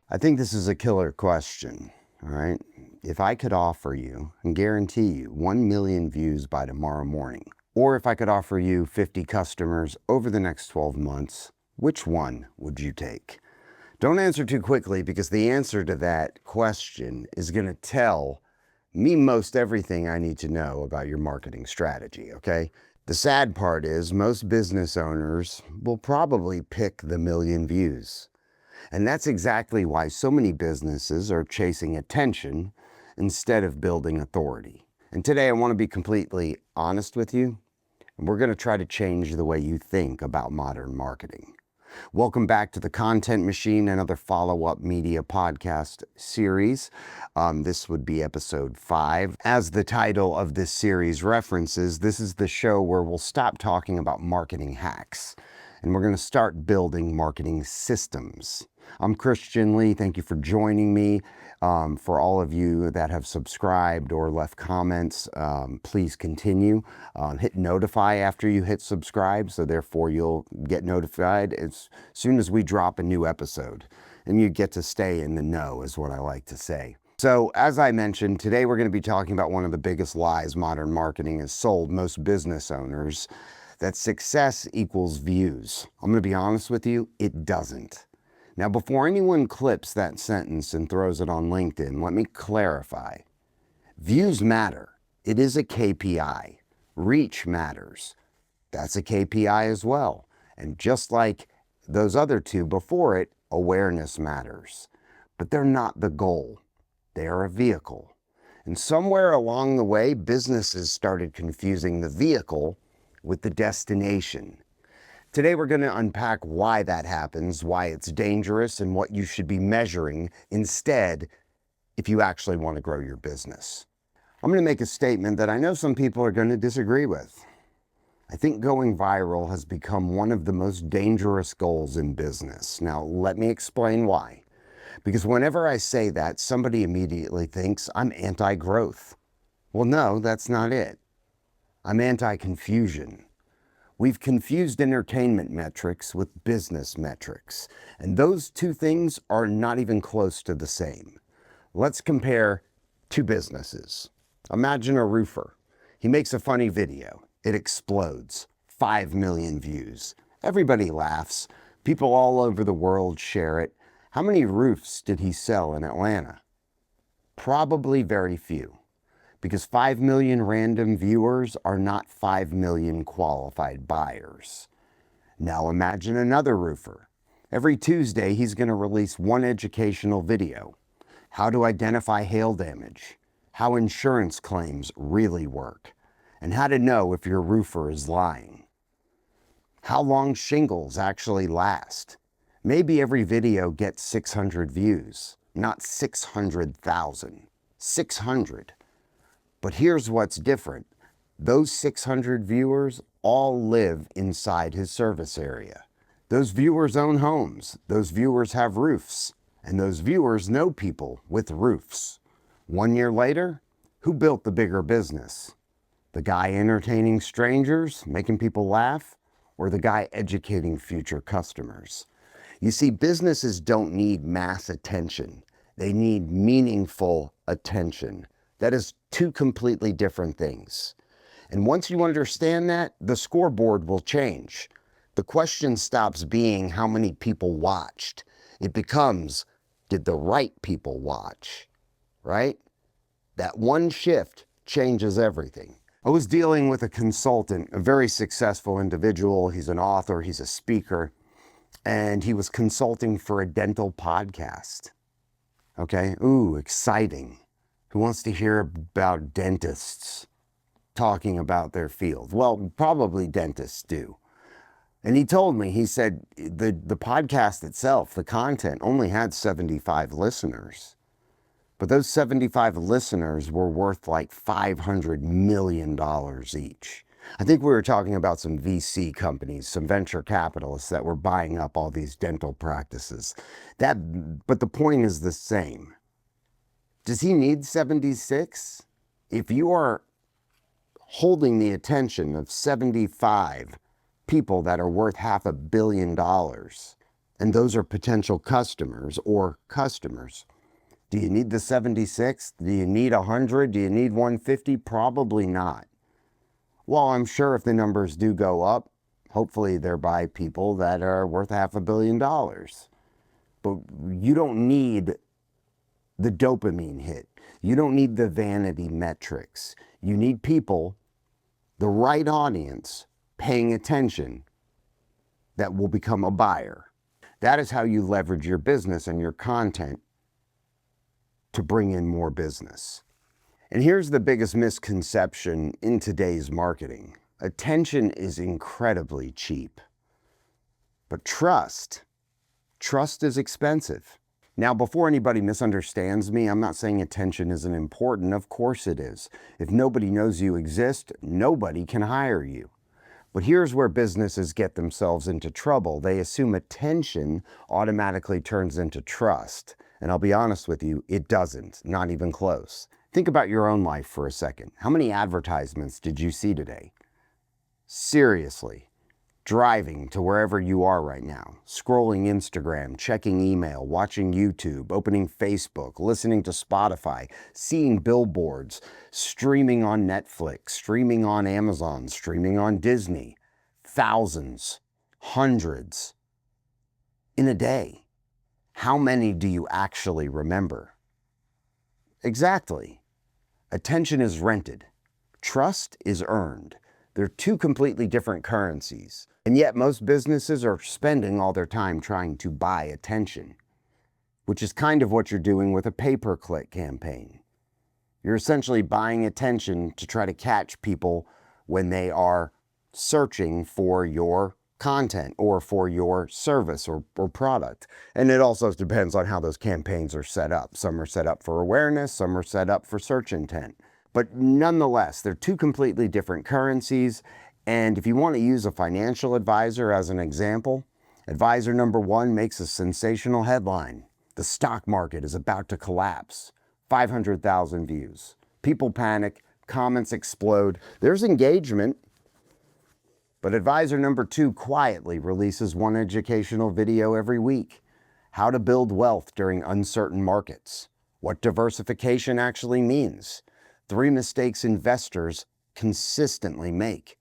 I think this is a killer question, all right? If I could offer you and guarantee you 1 million views by tomorrow morning, or if I could offer you 50 customers over the next 12 months, which one would you take? Don't answer too quickly because the answer to that question is going to tell me most everything I need to know about your marketing strategy, okay? The sad part is most business owners will probably pick the million views. And that's exactly why so many businesses are chasing attention instead of building authority. And today I want to be completely honest with you, and we're going to try to change the way you think about modern marketing. Welcome back to the Content Machine, another follow-up media podcast series. This would be episode 5. As the title of this series references, this is the show where we'll stop talking about marketing hacks and we're going to start building marketing systems. I'm Khristian Lee. Thank you for joining me. For all of you that have subscribed or left comments, please continue. Hit notify after you hit subscribe, so therefore you'll get notified as soon as we drop a new episode. And you get to stay in the know, is what I like to say. So as I mentioned, today we're going to be talking about one of the biggest lies modern marketing has sold most business owners, that success equals views. I'm going to be honest with you, it doesn't. Now, before anyone clips that sentence and throws it on LinkedIn, let me clarify. Views matter. It is a KPI. Reach matters. That's a KPI as well. And just like those other two before it, awareness matters. But they're not the goal. They are a vehicle. And somewhere along the way, businesses started confusing the vehicle with the destination. Today we're going to unpack why that happens, why it's dangerous, and what you should be measuring instead if you actually want to grow your business. I'm going to make a statement that I know some people are going to disagree with. I think going viral has become one of the most dangerous goals in business. Now, let me explain why. Because whenever I say that, somebody immediately thinks I'm anti-growth. Well, no, that's not it. I'm anti-confusion. We've confused entertainment metrics with business metrics, and those two things are not even close to the same. Let's compare two businesses. Imagine a roofer. He makes a funny video. It explodes. 5 million views. Everybody laughs. People all over the world share it. How many roofs did he sell in Atlanta? Probably very few. Because 5 million random viewers are not 5 million qualified buyers. Now imagine another roofer. Every Tuesday, he's going to release one educational video. How to identify hail damage, how insurance claims really work, and how to know if your roofer is lying. How long shingles actually last. Maybe every video gets 600 views, not 600,000. 600. But here's what's different. Those 600 viewers all live inside his service area. Those viewers own homes. Those viewers have roofs. And those viewers know people with roofs. 1 year later, who built the bigger business? The guy entertaining strangers, making people laugh, or the guy educating future customers? You see, businesses don't need mass attention. They need meaningful attention. That is two completely different things. And once you understand that, the scoreboard will change. The question stops being how many people watched. It becomes, did the right people watch, right? That one shift changes everything. I was dealing with a consultant, a very successful individual. He's an author, he's a speaker, and he was consulting for a dental podcast. Okay, ooh, exciting. Who wants to hear about dentists talking about their field? Well, probably dentists do. And he told me, he said, the podcast itself, the content, only had 75 listeners. But those 75 listeners were worth like $500 million each. I think we were talking about some VC companies, some venture capitalists that were buying up all these dental practices. But the point is the same. Does he need 76? If you are holding the attention of 75 people that are worth $500 million, And those are potential customers or customers. Do you need the 76? Do you need 100? Do you need 150? Probably not. Well, I'm sure if the numbers do go up, hopefully they're by people that are worth $500 million. But you don't need the dopamine hit. You don't need the vanity metrics. You need people, the right audience, paying attention that will become a buyer. That is how you leverage your business and your content to bring in more business. And here's the biggest misconception in today's marketing. Attention is incredibly cheap. But trust is expensive. Now, before anybody misunderstands me, I'm not saying attention isn't important. Of course it is. If nobody knows you exist, nobody can hire you. But here's where businesses get themselves into trouble. They assume attention automatically turns into trust. And I'll be honest with you, it doesn't, not even close. Think about your own life for a second. How many advertisements did you see today? Seriously. Driving to wherever you are right now, scrolling Instagram, checking email, watching YouTube, opening Facebook, listening to Spotify, seeing billboards, streaming on Netflix, streaming on Amazon, streaming on Disney, thousands, hundreds in a day. How many do you actually remember? Exactly. Attention is rented. Trust is earned. They're two completely different currencies. And yet most businesses are spending all their time trying to buy attention, which is kind of what you're doing with a pay-per-click campaign. You're essentially buying attention to try to catch people when they are searching for your content or for your service or product. And it also depends on how those campaigns are set up. Some are set up for awareness, some are set up for search intent. But nonetheless, they're two completely different currencies. And if you want to use a financial advisor as an example, advisor number one makes a sensational headline. The stock market is about to collapse. 500,000 views. People panic, comments explode. There's engagement. But advisor number two quietly releases one educational video every week. How to build wealth during uncertain markets. What diversification actually means. 3 mistakes investors consistently make.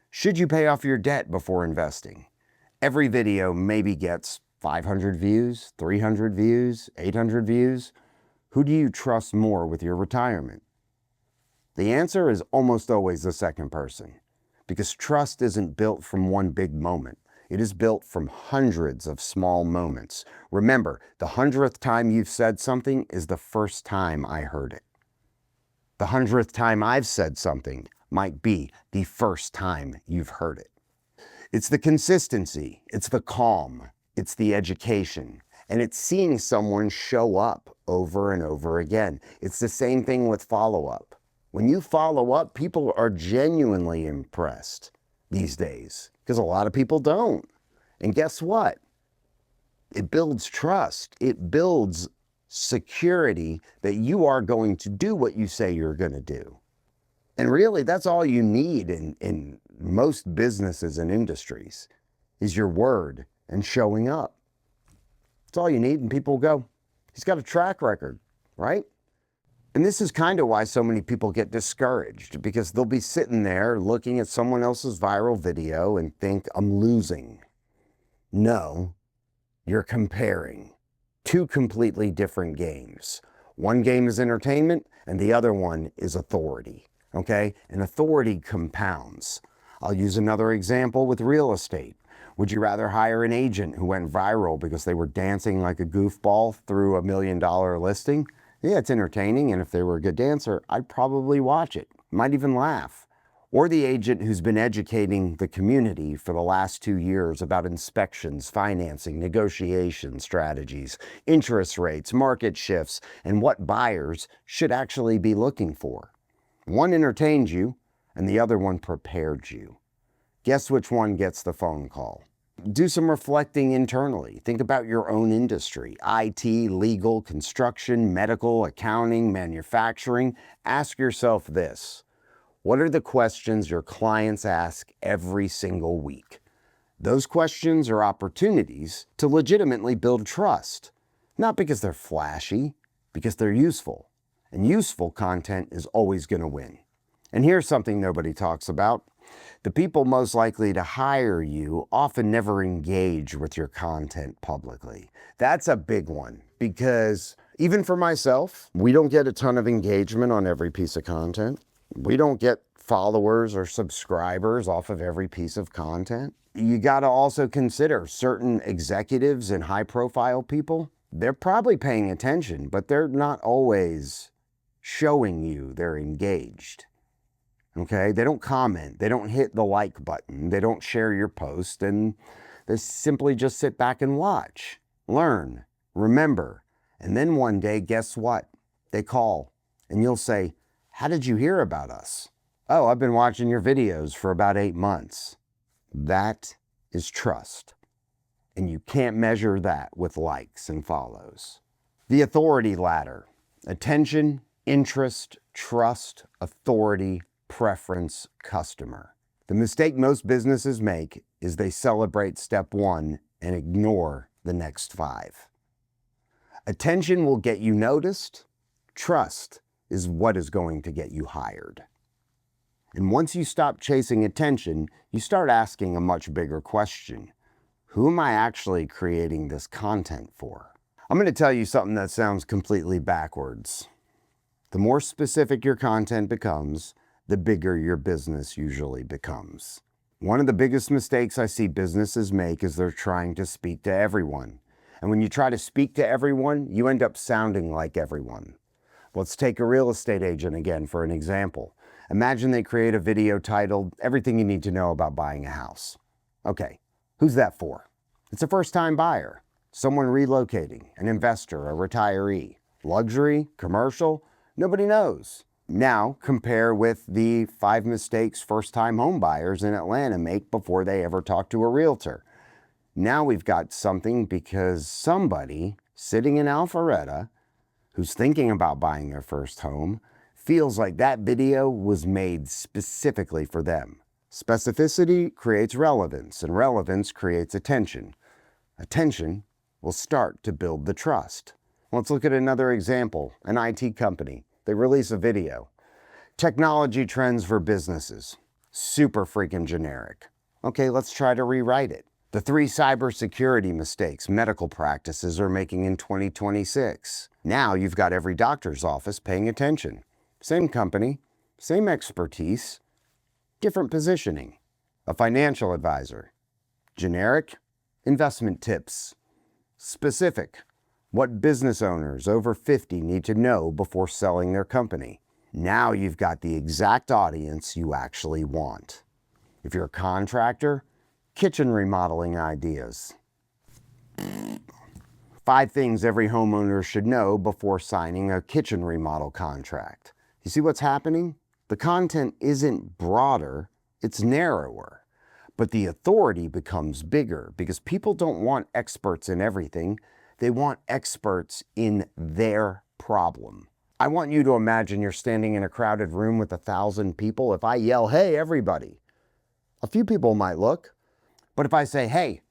Should you pay off your debt before investing? Every video maybe gets 500 views, 300 views, 800 views. Who do you trust more with your retirement? The answer is almost always the second person, because trust isn't built from one big moment. It is built from hundreds of small moments. Remember, the 100th time you've said something is the first time I heard it. The 100th time I've said something might be the first time you've heard it. It's the consistency, it's the calm, it's the education, and it's seeing someone show up over and over again. It's the same thing with follow-up. When you follow up, people are genuinely impressed these days because a lot of people don't. And guess what? It builds trust. It builds security that you are going to do what you say you're going to do. And really, that's all you need in most businesses and industries is your word and showing up. That's all you need, and people go, he's got a track record, right? And this is kind of why so many people get discouraged, because they'll be sitting there looking at someone else's viral video and think, I'm losing. No, you're comparing. Two completely different games. One game is entertainment and the other one is authority, okay? And authority compounds. I'll use another example with real estate. Would you rather hire an agent who went viral because they were dancing like a goofball through $1 million listing? Yeah, it's entertaining, and if they were a good dancer, I'd probably watch it, might even laugh. Or the agent who's been educating the community for the last 2 years about inspections, financing, negotiation strategies, interest rates, market shifts, and what buyers should actually be looking for. One entertained you, and the other one prepared you. Guess which one gets the phone call? Do some reflecting internally. Think about your own industry, IT, legal, construction, medical, accounting, manufacturing. Ask yourself this. What are the questions your clients ask every single week? Those questions are opportunities to legitimately build trust, not because they're flashy, because they're useful. And useful content is always going to win. And here's something nobody talks about. The people most likely to hire you often never engage with your content publicly. That's a big one because even for myself, we don't get a ton of engagement on every piece of content. We don't get followers or subscribers off of every piece of content. You got to also consider certain executives and high-profile people. They're probably paying attention, but they're not always showing you they're engaged. Okay, they don't comment, they don't hit the like button, they don't share your post, and they simply just sit back and watch, learn, remember, and then one day, guess what? They call, and you'll say, "How did you hear about us?" "Oh, I've been watching your videos for about 8 months. That is trust, and you can't measure that with likes and follows. The authority ladder: attention, interest, trust, authority, preference, customer. The mistake most businesses make is they celebrate step 1 and ignore the next 5. Attention will get you noticed. Trust is what is going to get you hired. And once you stop chasing attention, you start asking a much bigger question. Who am I actually creating this content for? I'm going to tell you something that sounds completely backwards. The more specific your content becomes, the bigger your business usually becomes. One of the biggest mistakes I see businesses make is they're trying to speak to everyone. And when you try to speak to everyone, you end up sounding like everyone. Let's take a real estate agent again for an example. Imagine they create a video titled, "Everything you need to know about buying a house." Okay, who's that for? It's a first-time buyer, someone relocating, an investor, a retiree. Luxury, commercial, nobody knows. Now compare with the 5 mistakes first-time home buyers in Atlanta make before they ever talk to a realtor. Now we've got something because somebody sitting in Alpharetta who's thinking about buying their first home feels like that video was made specifically for them. Specificity creates relevance, and relevance creates attention. Attention will start to build the trust. Let's look at another example, an IT company. They release a video. Technology trends for businesses. Super freaking generic. Okay, let's try to rewrite it. The 3 cybersecurity mistakes medical practices are making in 2026. Now you've got every doctor's office paying attention. Same company, same expertise, different positioning. A financial advisor. Generic, investment tips. Specific, what business owners over 50 need to know before selling their company. Now you've got the exact audience you actually want. If you're a contractor, kitchen remodeling ideas. 5 things every homeowner should know before signing a kitchen remodel contract. You see what's happening? The content isn't broader, it's narrower. But the authority becomes bigger because people don't want experts in everything. They want experts in their problem. I want you to imagine you're standing in a crowded room with 1,000 people. If I yell, "Hey, everybody," a few people might look. But if I say, "Hey,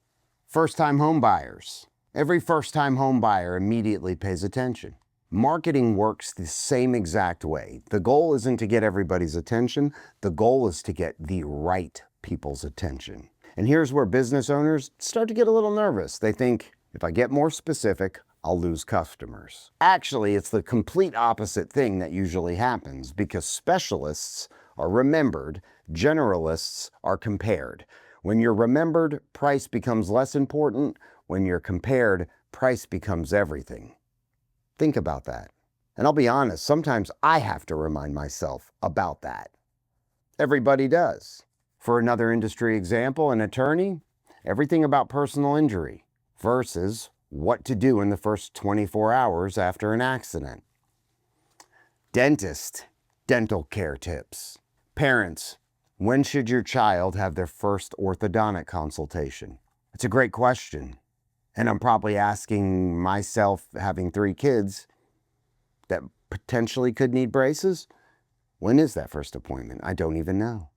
first-time home buyers," every first-time home buyer immediately pays attention. Marketing works the same exact way. The goal isn't to get everybody's attention. The goal is to get the right people's attention. And here's where business owners start to get a little nervous. They think, if I get more specific, I'll lose customers. Actually, it's the complete opposite thing that usually happens because specialists are remembered, generalists are compared. When you're remembered, price becomes less important. When you're compared, price becomes everything. Think about that. And I'll be honest, sometimes I have to remind myself about that. Everybody does. For another industry example, an attorney, everything about personal injury versus what to do in the first 24 hours after an accident. Dentist, dental care tips. Parents, when should your child have their first orthodontic consultation? It's a great question. And I'm probably asking myself, having 3 kids that potentially could need braces, when is that first appointment? I don't even know.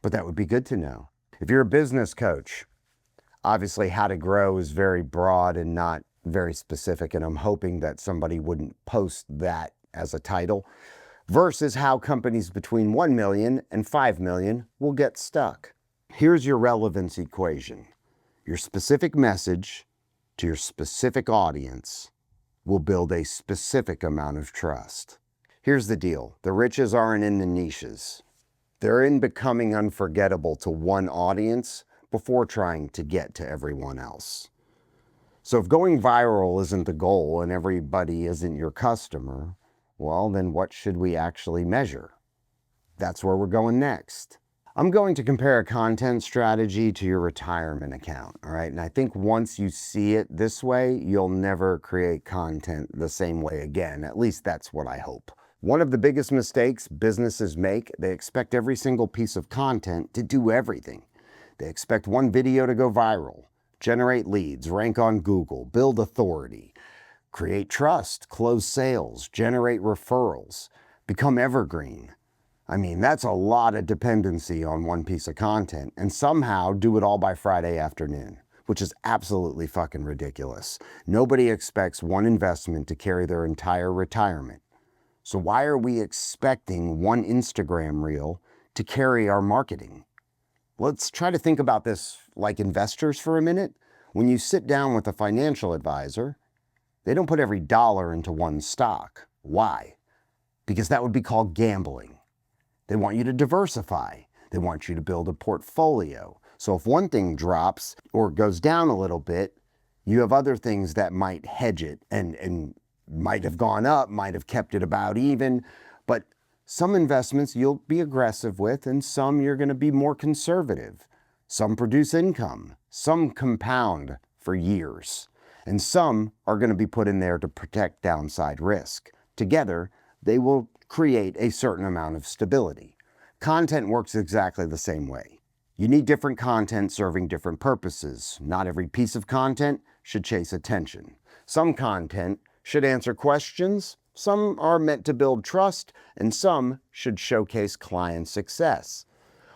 But that would be good to know. If you're a business coach, Obviously, how to grow is very broad and not very specific, and I'm hoping that somebody wouldn't post that as a title, versus how companies between 1 million and 5 million will get stuck. Here's your relevance equation. Your specific message to your specific audience will build a specific amount of trust. Here's the deal. The riches aren't in the niches. They're in becoming unforgettable to one audience before trying to get to everyone else. So if going viral isn't the goal and everybody isn't your customer, well, then what should we actually measure? That's where we're going next. I'm going to compare a content strategy to your retirement account, all right? And I think once you see it this way, you'll never create content the same way again. At least that's what I hope. One of the biggest mistakes businesses make, they expect every single piece of content to do everything. They expect one video to go viral, generate leads, rank on Google, build authority, create trust, close sales, generate referrals, become evergreen. I mean, that's a lot of dependency on one piece of content, and somehow do it all by Friday afternoon, which is absolutely fucking ridiculous. Nobody expects one investment to carry their entire retirement. So why are we expecting one Instagram reel to carry our marketing? Let's try to think about this like investors for a minute. When you sit down with a financial advisor, they don't put every dollar into one stock. Why? Because that would be called gambling. They want you to diversify. They want you to build a portfolio. So if one thing drops or goes down a little bit, you have other things that might hedge it and might have gone up, might have kept it about even. But some investments you'll be aggressive with, and some you're going to be more conservative. Some produce income, some compound for years, and some are going to be put in there to protect downside risk. Together, they will create a certain amount of stability. Content works exactly the same way. You need different content serving different purposes. Not every piece of content should chase attention. Some content should answer questions, some are meant to build trust, and some should showcase client success.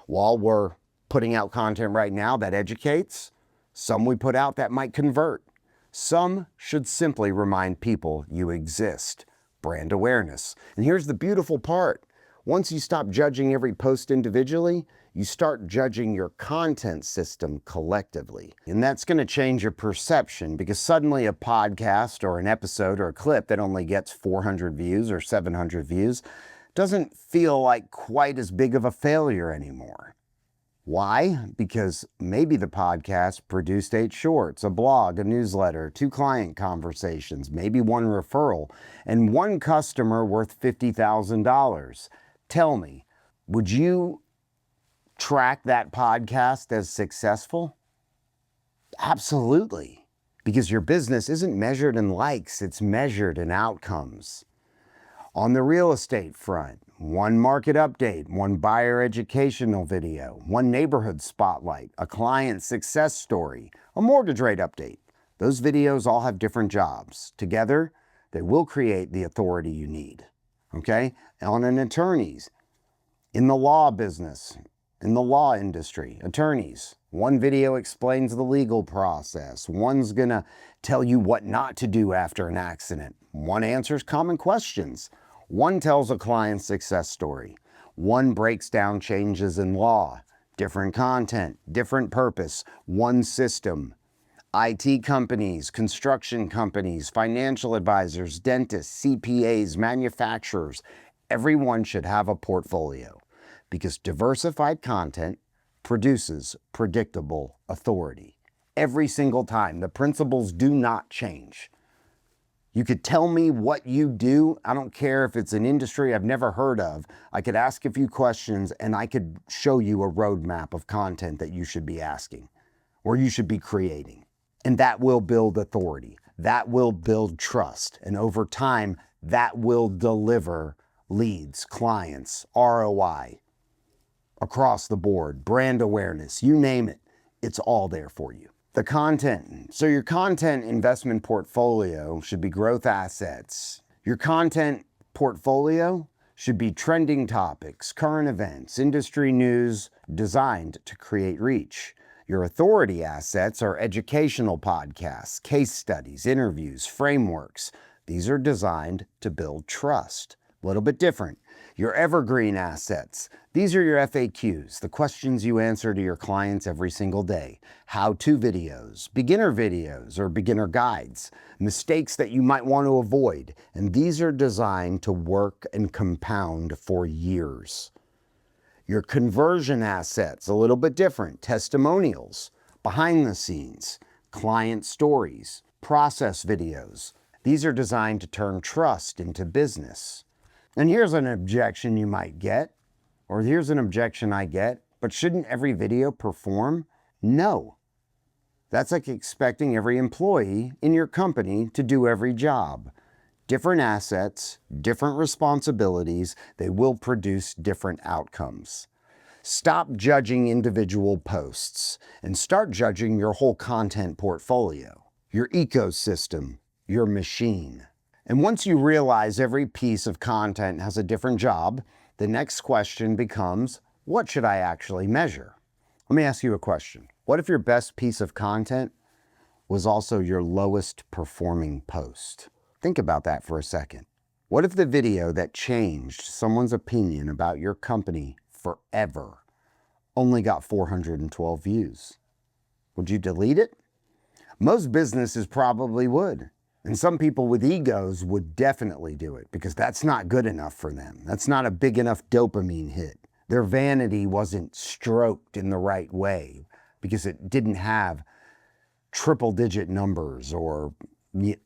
While we're putting out content right now that educates, some we put out that might convert. Some should simply remind people you exist. Brand awareness. And here's the beautiful part. Once you stop judging every post individually, you start judging your content system collectively. And that's going to change your perception, because suddenly a podcast or an episode or a clip that only gets 400 views or 700 views doesn't feel like quite as big of a failure anymore. Why? Because maybe the podcast produced 8 shorts, a blog, a newsletter, 2 client conversations, maybe 1 referral, and 1 customer worth $50,000. Tell me, would you track that podcast as successful? Absolutely. Because your business isn't measured in likes, it's measured in outcomes. On the real estate front, 1 market update, 1 buyer educational video, 1 neighborhood spotlight, a client success story, a mortgage rate update. Those videos all have different jobs. Together, they will create the authority you need. Okay? On an attorneys, in the law business, in the law industry, attorneys, 1 video explains the legal process. 1's gonna tell you what not to do after an accident. 1 answers common questions. 1 tells a client success story. 1 breaks down changes in law. Different content, different purpose, 1 system. IT companies, construction companies, financial advisors, dentists, CPAs, manufacturers, everyone should have a portfolio, because diversified content produces predictable authority. Every single time, the principles do not change. You could tell me what you do. I don't care if it's an industry I've never heard of. I could ask a few questions and I could show you a roadmap of content that you should be asking or you should be creating. And that will build authority. That will build trust. And over time, that will deliver leads, clients, ROI across the board, brand awareness, you name it. It's all there for you. The content. So your content investment portfolio should be growth assets. Your content portfolio should be trending topics, current events, industry news designed to create reach. Your authority assets are educational podcasts, case studies, interviews, frameworks. These are designed to build trust. A little bit different. Your evergreen assets. These are your FAQs, the questions you answer to your clients every single day. How-to videos, or beginner guides, mistakes that you might want to avoid. And these are designed to work and compound for years. Your conversion assets, a little bit different. Testimonials, behind the scenes, client stories, process videos. These are designed to turn trust into business. And here's an objection you might get, or here's an objection I get, but shouldn't every video perform? No. That's like expecting every employee in your company to do every job. Different assets, different responsibilities, they will produce different outcomes. Stop judging individual posts and start judging your whole content portfolio, your ecosystem, your machine. And once you realize every piece of content has a different job, the next question becomes, what should I actually measure? Let me ask you a question. What if your best piece of content was also your lowest performing post? Think about that for a second. What if the video that changed someone's opinion about your company forever only got 412 views? Would you delete it? Most businesses probably would. And some people with egos would definitely do it because that's not good enough for them. That's not a big enough dopamine hit. Their vanity wasn't stroked in the right way because it didn't have triple-digit numbers or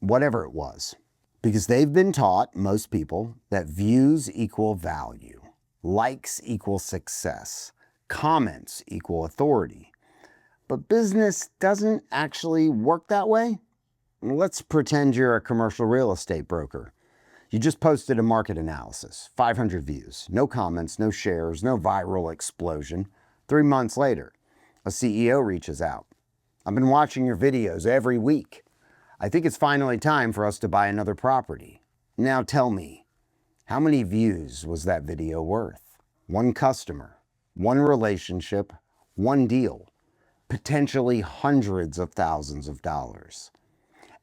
whatever it was. Because they've been taught, most people, that views equal value, likes equal success, comments equal authority. But business doesn't actually work that way. Let's pretend you're a commercial real estate broker. You just posted a market analysis, 500 views, no comments, no shares, no viral explosion. 3 months later, a CEO reaches out. I've been watching your videos every week. I think it's finally time for us to buy another property. Now tell me, how many views was that video worth? One customer, one relationship, one deal, potentially hundreds of thousands of dollars.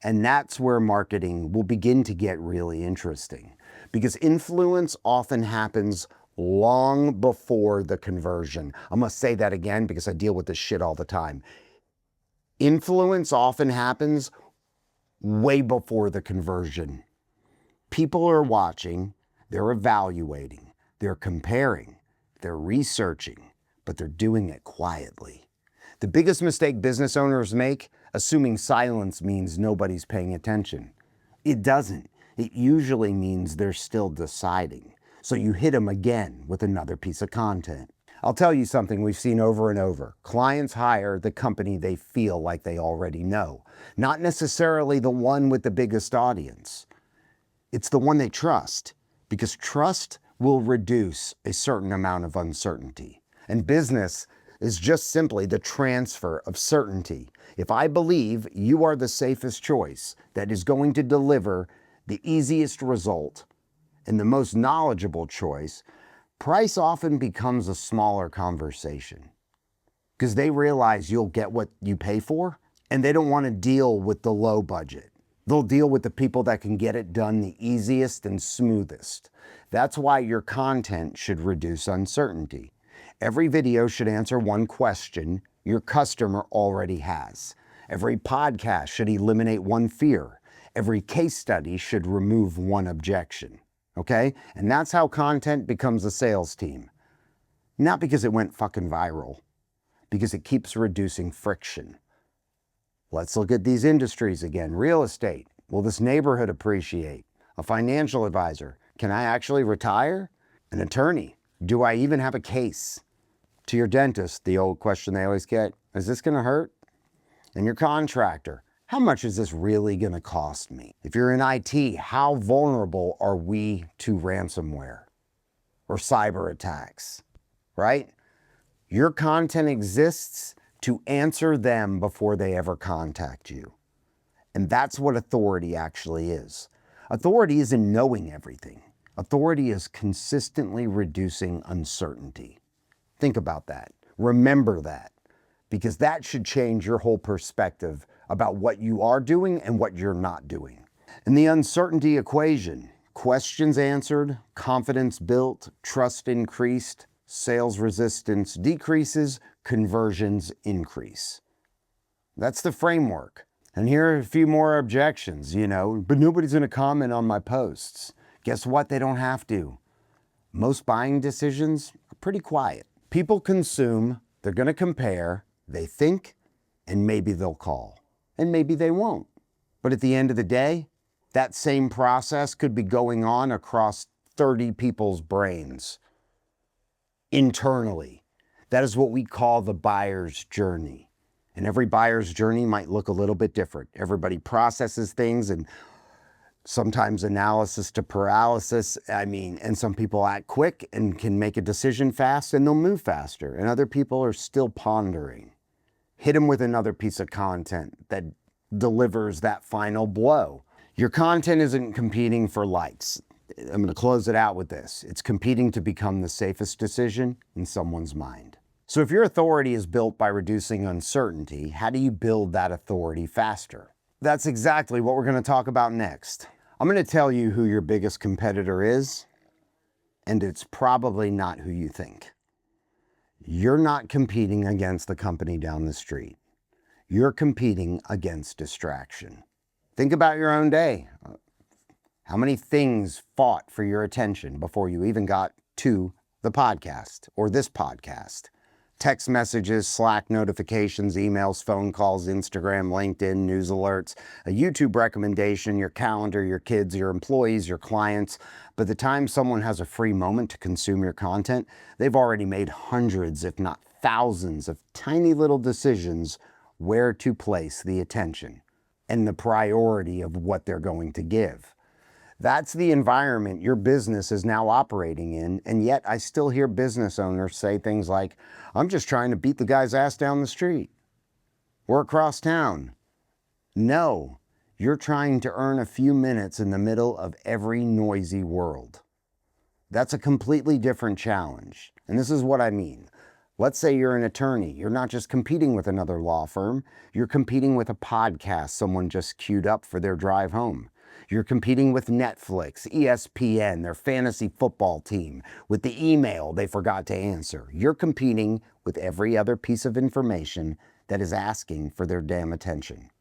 And that's where marketing will begin to get really interesting because influence often happens long before the conversion. I'm going to say that again because I deal with this shit all the time. Influence often happens way before the conversion. People are watching, they're evaluating, they're comparing, they're researching, but they're doing it quietly. The biggest mistake business owners make, assuming silence means nobody's paying attention. It doesn't. It usually means they're still deciding. So you hit them again with another piece of content. I'll tell you something we've seen over and over. Clients hire the company they feel like they already know, not necessarily the one with the biggest audience. It's the one they trust, because trust will reduce a certain amount of uncertainty. And business is just simply the transfer of certainty. If I believe you are the safest choice that is going to deliver the easiest result and the most knowledgeable choice, price often becomes a smaller conversation because they realize you'll get what you pay for and they don't want to deal with the low budget. They'll deal with the people that can get it done the easiest and smoothest. That's why your content should reduce uncertainty. Every video should answer one question your customer already has. Every podcast should eliminate one fear. Every case study should remove one objection. Okay? And that's how content becomes a sales team. Not because it went fucking viral, because it keeps reducing friction. Let's look at these industries again. Real estate. Will this neighborhood appreciate? A financial advisor. Can I actually retire? An attorney. Do I even have a case? To your dentist, the old question they always get, is this going to hurt? And your contractor, how much is this really going to cost me? If you're in IT, how vulnerable are we to ransomware or cyber attacks, right? Your content exists to answer them before they ever contact you. And that's what authority actually is. Authority isn't knowing everything. Authority is consistently reducing uncertainty. Think about that. Remember that. because that should change your whole perspective about what you are doing and what you're not doing. In the uncertainty equation, questions answered, confidence built, trust increased, sales resistance decreases, conversions increase. That's the framework. And here are a few more objections, but nobody's going to comment on my posts. Guess what? They don't have to. Most buying decisions are pretty quiet. People consume, they're going to compare, they think, and maybe they'll call. And maybe they won't. But at the end of the day, that same process could be going on across 30 people's brains internally. That is what we call the buyer's journey. And every buyer's journey might look a little bit different. Everybody processes things, and sometimes analysis to paralysis. And some people act quick and can make a decision fast and they'll move faster. And other people are still pondering. Hit them with another piece of content that delivers that final blow. Your content isn't competing for likes. I'm going to close it out with this. It's competing to become the safest decision in someone's mind. So if your authority is built by reducing uncertainty, how do you build that authority faster? That's exactly what we're going to talk about next. I'm going to tell you who your biggest competitor is, and it's probably not who you think. You're not competing against the company down the street. You're competing against distraction. Think about your own day. How many things fought for your attention before you even got to the podcast or this podcast? Text messages, Slack notifications, emails, phone calls, Instagram, LinkedIn, news alerts, a YouTube recommendation, your calendar, your kids, your employees, your clients. By the time someone has a free moment to consume your content, they've already made hundreds, if not thousands, of tiny little decisions where to place the attention and the priority of what they're going to give. That's the environment your business is now operating in, and yet I still hear business owners say things like, I'm just trying to beat the guy's ass down the street. We're across town. No, you're trying to earn a few minutes in the middle of every noisy world. That's a completely different challenge, and this is what I mean. Let's say you're an attorney. You're not just competing with another law firm. You're competing with a podcast someone just queued up for their drive home. You're competing with Netflix, ESPN, their fantasy football team, with the email they forgot to answer. You're competing with every other piece of information that is asking for their damn attention.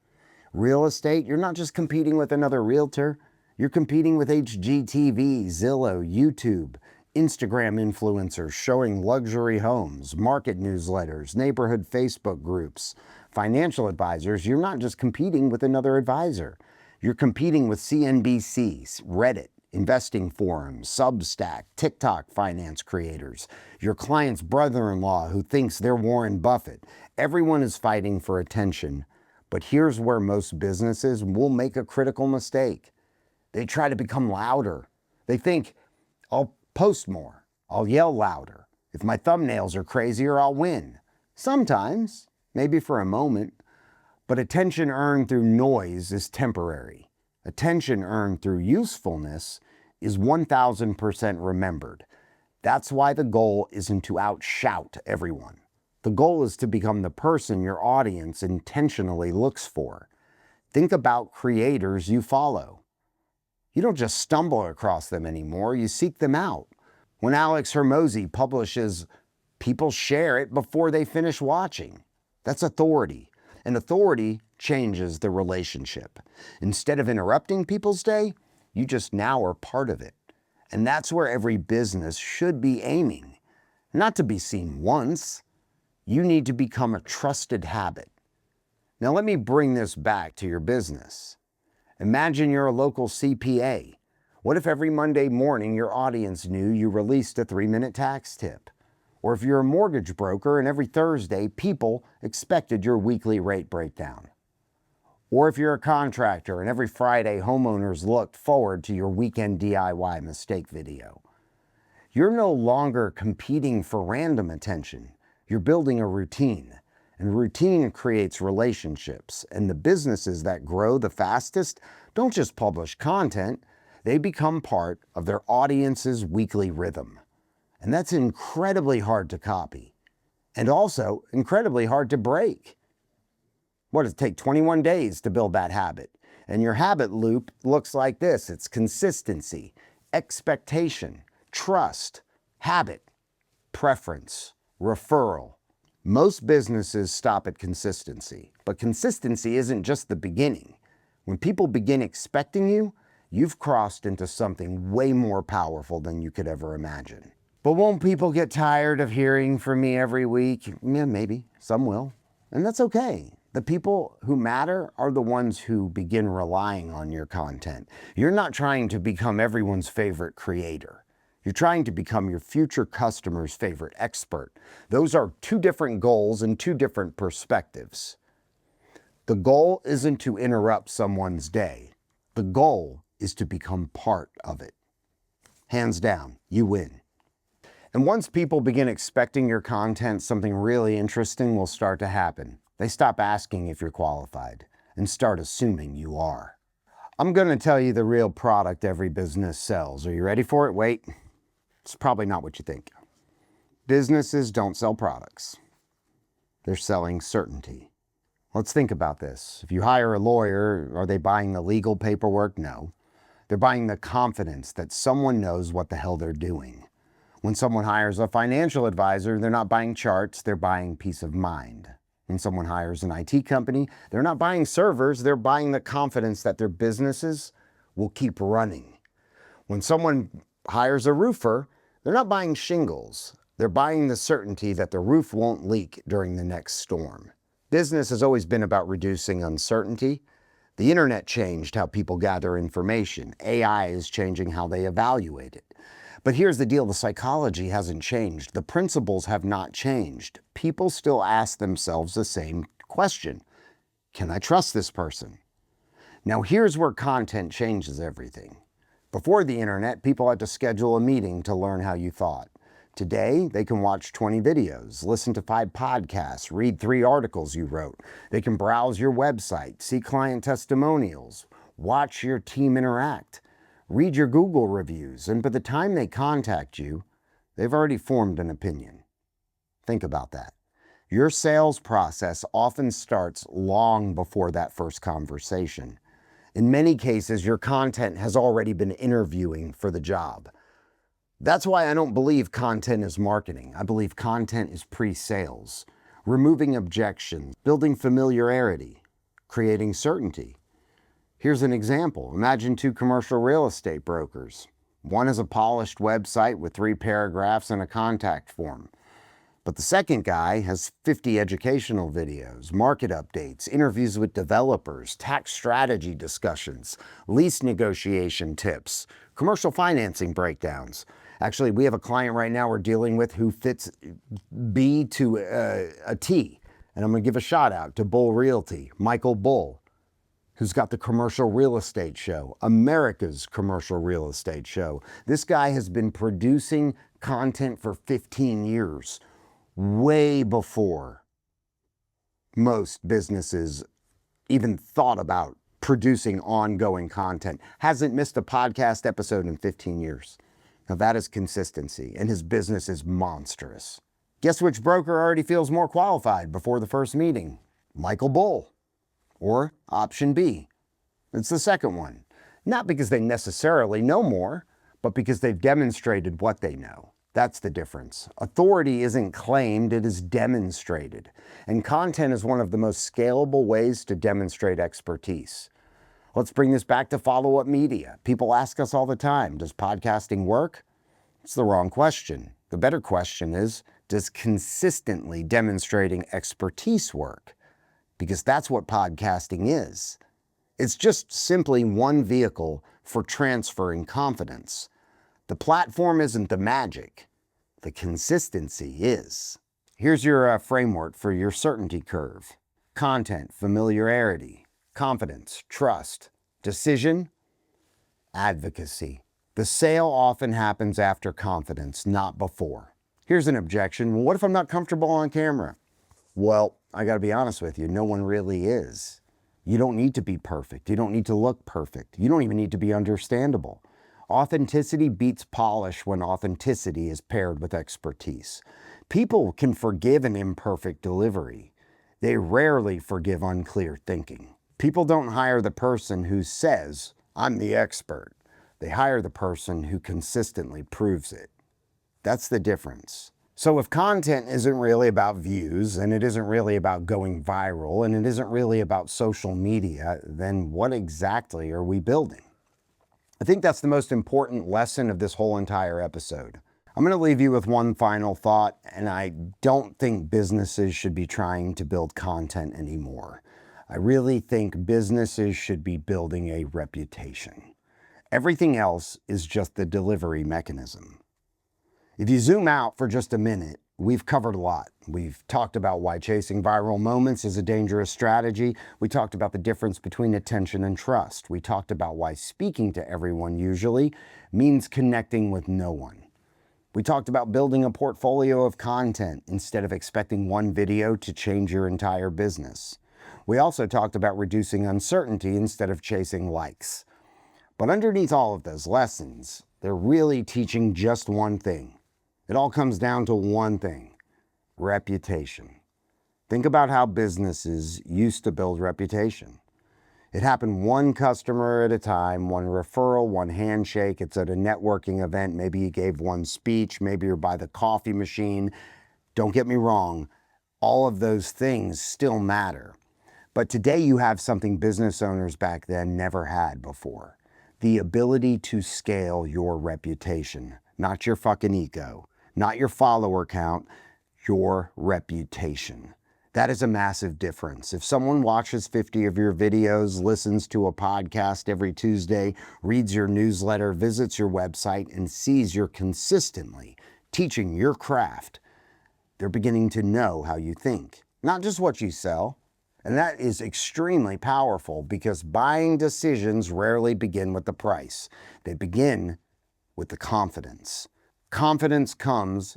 Real estate, you're not just competing with another realtor. You're competing with HGTV, Zillow, YouTube, Instagram influencers showing luxury homes, market newsletters, neighborhood Facebook groups. Financial advisors, you're not just competing with another advisor. You're competing with CNBC, Reddit, investing forums, Substack, TikTok finance creators, your client's brother-in-law who thinks they're Warren Buffett. Everyone is fighting for attention, but here's where most businesses will make a critical mistake. They try to become louder. They think, I'll post more, I'll yell louder. If my thumbnails are crazier, I'll win. Sometimes, maybe for a moment. But attention earned through noise is temporary. Attention earned through usefulness is 1000% remembered. That's why the goal isn't to outshout everyone. The goal is to become the person your audience intentionally looks for. Think about creators you follow. You don't just stumble across them anymore, you seek them out. When Alex Hormozi publishes, people share it before they finish watching. That's authority. And authority changes the relationship. Instead of interrupting people's day, you just now are part of it. And that's where every business should be aiming. Not to be seen once. You need to become a trusted habit. Now let me bring this back to your business. Imagine you're a local CPA. What if every Monday morning your audience knew you released a 3-minute tax tip? Or if you're a mortgage broker and every Thursday people expected your weekly rate breakdown. Or if you're a contractor and every Friday homeowners looked forward to your weekend DIY mistake video. You're no longer competing for random attention. You're building a routine. And routine creates relationships. And the businesses that grow the fastest don't just publish content, they become part of their audience's weekly rhythm. And that's incredibly hard to copy. and also incredibly hard to break. What does it take? 21 days to build that habit. And your habit loop looks like this. It's consistency, expectation, trust, habit, preference, referral. Most businesses stop at consistency, but consistency isn't just the beginning. When people begin expecting you, you've crossed into something way more powerful than you could ever imagine. But won't people get tired of hearing from me every week? Yeah, maybe. Some will. And that's okay. The people who matter are the ones who begin relying on your content. You're not trying to become everyone's favorite creator. You're trying to become your future customer's favorite expert. Those are two different goals and two different perspectives. The goal isn't to interrupt someone's day. The goal is to become part of it. Hands down, you win. And once people begin expecting your content, something really interesting will start to happen. They stop asking if you're qualified and start assuming you are. I'm going to tell you the real product every business sells. Are you ready for it? Wait. It's probably not what you think. Businesses don't sell products. They're selling certainty. Let's think about this. If you hire a lawyer, are they buying the legal paperwork? No. They're buying the confidence that someone knows what the hell they're doing. When someone hires a financial advisor, they're not buying charts, they're buying peace of mind. When someone hires an IT company, they're not buying servers, they're buying the confidence that their businesses will keep running. When someone hires a roofer, they're not buying shingles, they're buying the certainty that the roof won't leak during the next storm. Business has always been about reducing uncertainty. The internet changed how people gather information. AI is changing how they evaluate it. But here's the deal, the psychology hasn't changed. The principles have not changed. People still ask themselves the same question. Can I trust this person? Now here's where content changes everything. Before the internet, people had to schedule a meeting to learn how you thought. Today, they can watch 20 videos, listen to 5 podcasts, read 3 articles you wrote. They can browse your website, see client testimonials, watch your team interact, read your Google reviews, and by the time they contact you, they've already formed an opinion. Think about that. Your sales process often starts long before that first conversation. In many cases, your content has already been interviewing for the job. That's why I don't believe content is marketing. I believe content is pre-sales, removing objections, building familiarity, creating certainty. Here's an example. Imagine 2 commercial real estate brokers. One has a polished website with 3 paragraphs and a contact form. But the second guy has 50 educational videos, market updates, interviews with developers, tax strategy discussions, lease negotiation tips, commercial financing breakdowns. Actually, we have a client right now we're dealing with who fits B to a T. And I'm going to give a shout out to Bull Realty, Michael Bull, who's got the commercial real estate show, America's commercial real estate show. This guy has been producing content for 15 years, way before most businesses even thought about producing ongoing content. Hasn't missed a podcast episode in 15 years. Now that is consistency, and his business is monstrous. Guess which broker already feels more qualified before the first meeting? Michael Bull. Or option B. It's the second one. Not because they necessarily know more, but because they've demonstrated what they know. That's the difference. Authority isn't claimed, it is demonstrated. And content is one of the most scalable ways to demonstrate expertise. Let's bring this back to follow-up media. People ask us all the time, does podcasting work? It's the wrong question. The better question is, does consistently demonstrating expertise work? Because that's what podcasting is. It's just simply one vehicle for transferring confidence. The platform isn't the magic. The consistency is. Here's your framework for your certainty curve. Content, familiarity, confidence, trust, decision, advocacy. The sale often happens after confidence, not before. Here's an objection. Well, what if I'm not comfortable on camera? Well, I got to be honest with you, no one really is. You don't need to be perfect. You don't need to look perfect. You don't even need to be understandable. Authenticity beats polish when authenticity is paired with expertise. People can forgive an imperfect delivery. They rarely forgive unclear thinking. People don't hire the person who says, "I'm the expert." They hire the person who consistently proves it. That's the difference. So if content isn't really about views, and it isn't really about going viral, and it isn't really about social media, then what exactly are we building? I think that's the most important lesson of this whole entire episode. I'm going to leave you with one final thought, and I don't think businesses should be trying to build content anymore. I really think businesses should be building a reputation. Everything else is just the delivery mechanism. If you zoom out for just a minute, we've covered a lot. We've talked about why chasing viral moments is a dangerous strategy. We talked about the difference between attention and trust. We talked about why speaking to everyone usually means connecting with no one. We talked about building a portfolio of content instead of expecting one video to change your entire business. We also talked about reducing uncertainty instead of chasing likes. But underneath all of those lessons, they're really teaching just one thing. It all comes down to one thing: reputation. Think about how businesses used to build reputation. It happened one customer at a time, one referral, one handshake. It's at a networking event. Maybe you gave one speech. Maybe you're by the coffee machine. Don't get me wrong. All of those things still matter. But today you have something business owners back then never had before: the ability to scale your reputation, not your fucking ego. Not your follower count, your reputation. That is a massive difference. If someone watches 50 of your videos, listens to a podcast every Tuesday, reads your newsletter, visits your website, and sees you're consistently teaching your craft, they're beginning to know how you think, not just what you sell. And that is extremely powerful, because buying decisions rarely begin with the price. They begin with the confidence. Confidence comes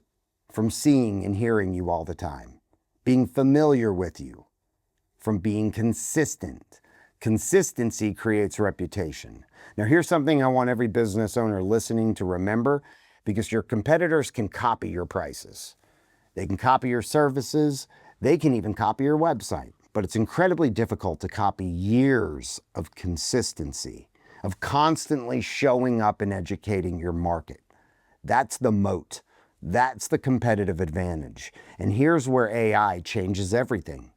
from seeing and hearing you all the time, being familiar with you, from being consistent. Consistency creates reputation. Now, here's something I want every business owner listening to remember, because your competitors can copy your prices. They can copy your services. They can even copy your website. But it's incredibly difficult to copy years of consistency, of constantly showing up and educating your market. That's the moat. That's the competitive advantage. And here's where AI changes everything.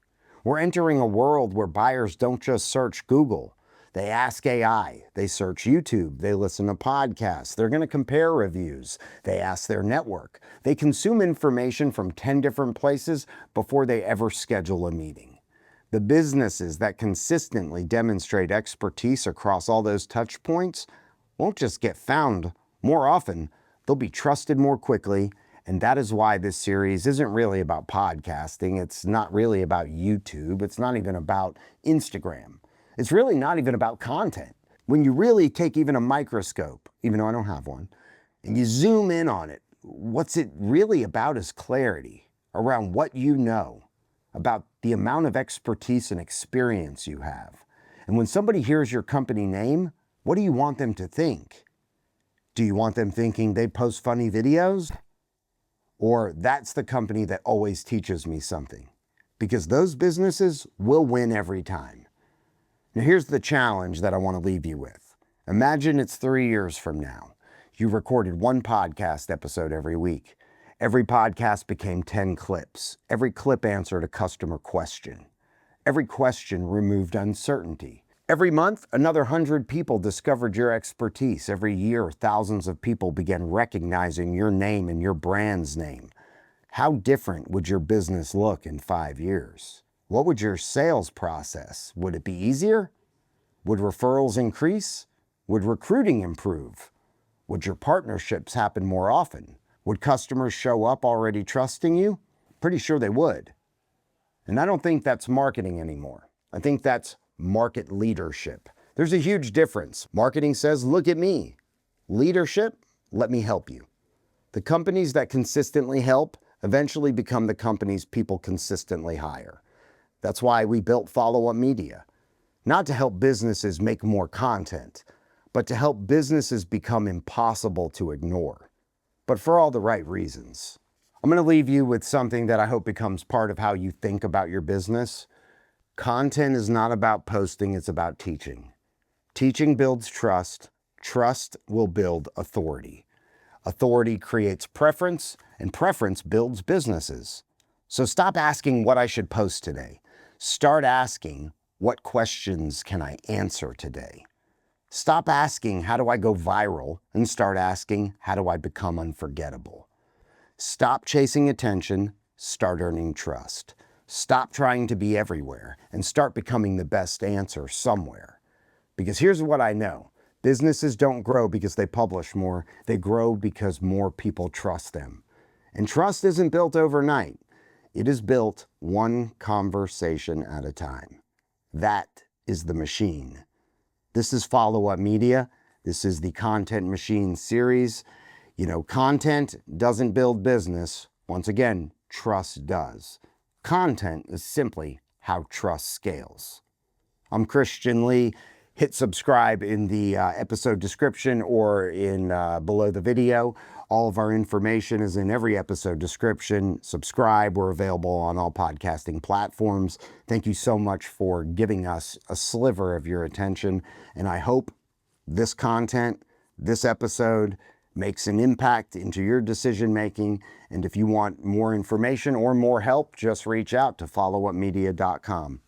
We're entering a world where buyers don't just search Google. They ask AI. They search YouTube. They listen to podcasts. They're going to compare reviews. They ask their network. They consume information from 10 different places before they ever schedule a meeting. The businesses that consistently demonstrate expertise across all those touch points won't just get found more often. They'll be trusted more quickly, and that is why this series isn't really about podcasting. It's not really about YouTube. It's not even about Instagram. It's really not even about content. When you really take even a microscope, even though I don't have one, and you zoom in on it, what's it really about is clarity around what you know, about the amount of expertise and experience you have. And when somebody hears your company name, what do you want them to think? Do you want them thinking they post funny videos? Or that's the company that always teaches me something? Because those businesses will win every time. Now here's the challenge that I want to leave you with. Imagine it's 3 years from now. You recorded one podcast episode every week. Every podcast became 10 clips. Every clip answered a customer question. Every question removed uncertainty. Every month, another 100 people discovered your expertise. Every year, thousands of people began recognizing your name and your brand's name. How different would your business look in 5 years? What would your sales process? Would it be easier? Would referrals increase? Would recruiting improve? Would your partnerships happen more often? Would customers show up already trusting you? Pretty sure they would. And I don't think that's marketing anymore. I think that's market leadership. There's a huge difference. Marketing says, look at me. Leadership, let me help you. The companies that consistently help eventually become the companies people consistently hire. That's why we built Follow-Up Media. Not to help businesses make more content, but to help businesses become impossible to ignore. But for all the right reasons. I'm going to leave you with something that I hope becomes part of how you think about your business. Content is not about posting, it's about teaching. Teaching builds trust. Trust will build authority. Authority creates preference, and preference builds businesses. So stop asking what I should post today. Start asking, what questions can I answer today? Stop asking, how do I go viral? And start asking, how do I become unforgettable? Stop chasing attention, start earning trust. Stop trying to be everywhere and start becoming the best answer somewhere. Because here's what I know. Businesses don't grow because they publish more. They grow because more people trust them. And trust isn't built overnight. It is built one conversation at a time. That is the machine. This is Follow Up Media. This is the Content Machine series. You know, content doesn't build business. Once again, trust does. Content is simply how trust scales. I'm Khristian Lee. Hit subscribe in the episode description or in below the video. All of our information is in every episode description. Subscribe. We're available on all podcasting platforms. Thank you so much for giving us a sliver of your attention. And I hope this content, this episode, makes an impact into your decision making. And if you want more information or more help, just reach out to followupmedia.com.